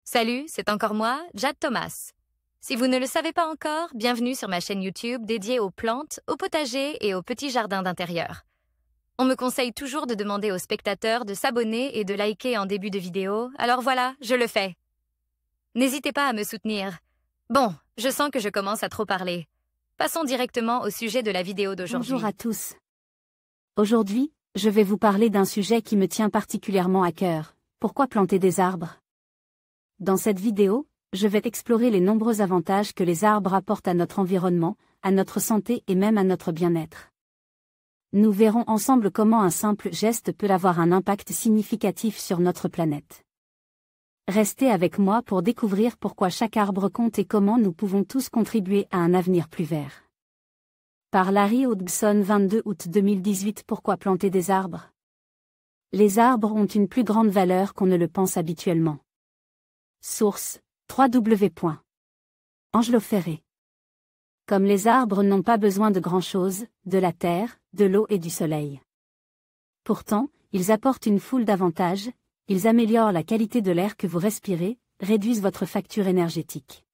Salut, c'est encore moi, Jade Thomas. Si vous ne le savez pas encore, bienvenue sur ma chaîne YouTube dédiée aux plantes, aux potagers et aux petits jardins d'intérieur. On me conseille toujours de demander aux spectateurs de s'abonner et de liker en début de vidéo, alors voilà, je le fais. N'hésitez pas à me soutenir. Bon, je sens que je commence à trop parler. Passons directement au sujet de la vidéo d'aujourd'hui. Bonjour à tous. Aujourd'hui, je vais vous parler d'un sujet qui me tient particulièrement à cœur. Pourquoi planter des arbres? Dans cette vidéo, je vais explorer les nombreux avantages que les arbres apportent à notre environnement, à notre santé et même à notre bien-être. Nous verrons ensemble comment un simple geste peut avoir un impact significatif sur notre planète. Restez avec moi pour découvrir pourquoi chaque arbre compte et comment nous pouvons tous contribuer à un avenir plus vert. Par Larry Hodgson, 22 août 2018. Pourquoi planter des arbres? Les arbres ont une plus grande valeur qu'on ne le pense habituellement. Source: www. Angelo Ferré. Comme les arbres n'ont pas besoin de grand-chose, de la terre, de l'eau et du soleil. Pourtant, ils apportent une foule d'avantages. Ils améliorent la qualité de l'air que vous respirez, réduisent votre facture énergétique.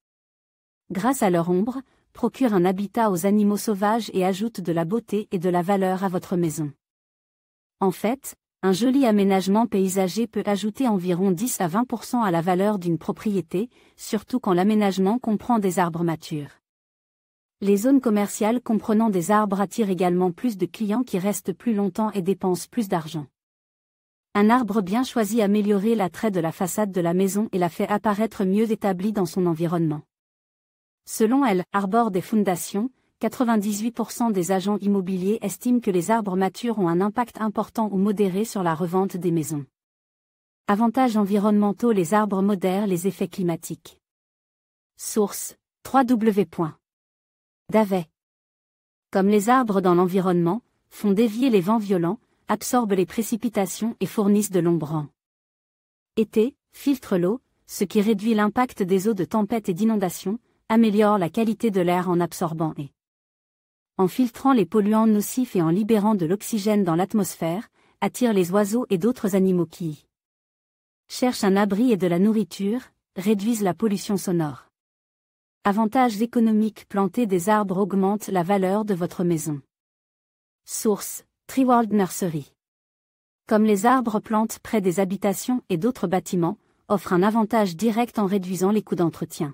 Grâce à leur ombre, procurent un habitat aux animaux sauvages et ajoutent de la beauté et de la valeur à votre maison. En fait, un joli aménagement paysager peut ajouter environ 10 à 20% à la valeur d'une propriété, surtout quand l'aménagement comprend des arbres matures. Les zones commerciales comprenant des arbres attirent également plus de clients qui restent plus longtemps et dépensent plus d'argent. Un arbre bien choisi améliore l'attrait de la façade de la maison et la fait apparaître mieux établie dans son environnement. Selon elle, Arbor des Fondations, 98% des agents immobiliers estiment que les arbres matures ont un impact important ou modéré sur la revente des maisons. Avantages environnementaux. Les arbres modèrent les effets climatiques. Source: www. Davey. Comme les arbres dans l'environnement, font dévier les vents violents, absorbent les précipitations et fournissent de l'ombrant. Été, filtrent l'eau, ce qui réduit l'impact des eaux de tempête et d'inondation, améliore la qualité de l'air en absorbant et en filtrant les polluants nocifs et en libérant de l'oxygène dans l'atmosphère, attire les oiseaux et d'autres animaux qui cherchent un abri et de la nourriture, réduisent la pollution sonore. Avantages économiques. Planter des arbres augmente la valeur de votre maison. Source: Treeworld Nursery. Comme les arbres plantes près des habitations et d'autres bâtiments, offrent un avantage direct en réduisant les coûts d'entretien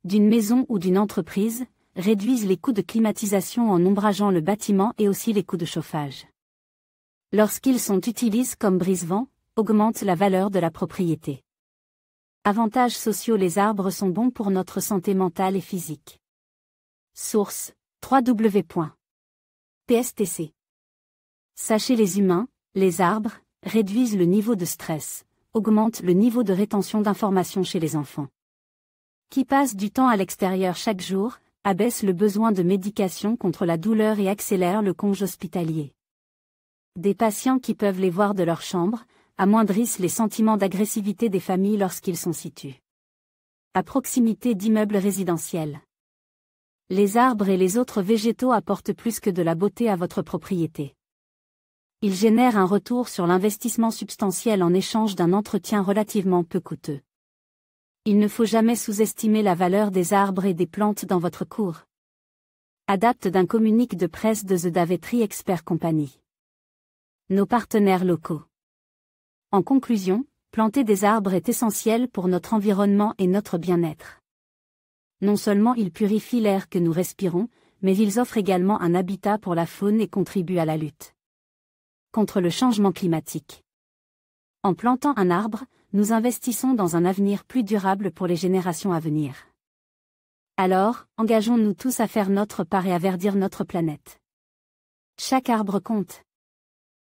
d'une maison ou d'une entreprise, réduisent les coûts de climatisation en ombrageant le bâtiment et aussi les coûts de chauffage. Lorsqu'ils sont utilisés comme brise-vent, augmentent la valeur de la propriété. Avantages sociaux. Les arbres sont bons pour notre santé mentale et physique. Source: www.pstc. Sachez, les humains, les arbres, réduisent le niveau de stress, augmentent le niveau de rétention d'informations chez les enfants. Qui passent du temps à l'extérieur chaque jour, abaissent le besoin de médication contre la douleur et accélèrent le congé hospitalier. Des patients qui peuvent les voir de leur chambre, amoindrissent les sentiments d'agressivité des familles lorsqu'ils sont situés à proximité d'immeubles résidentiels. Les arbres et les autres végétaux apportent plus que de la beauté à votre propriété. Ils génèrent un retour sur l'investissement substantiel en échange d'un entretien relativement peu coûteux. Il ne faut jamais sous-estimer la valeur des arbres et des plantes dans votre cour. Adapte d'un communiqué de presse de The Davey Tree Expert Company. Nos partenaires locaux. En conclusion, planter des arbres est essentiel pour notre environnement et notre bien-être. Non seulement ils purifient l'air que nous respirons, mais ils offrent également un habitat pour la faune et contribuent à la lutte contre le changement climatique. En plantant un arbre, nous investissons dans un avenir plus durable pour les générations à venir. Alors, engageons-nous tous à faire notre part et à verdir notre planète. Chaque arbre compte.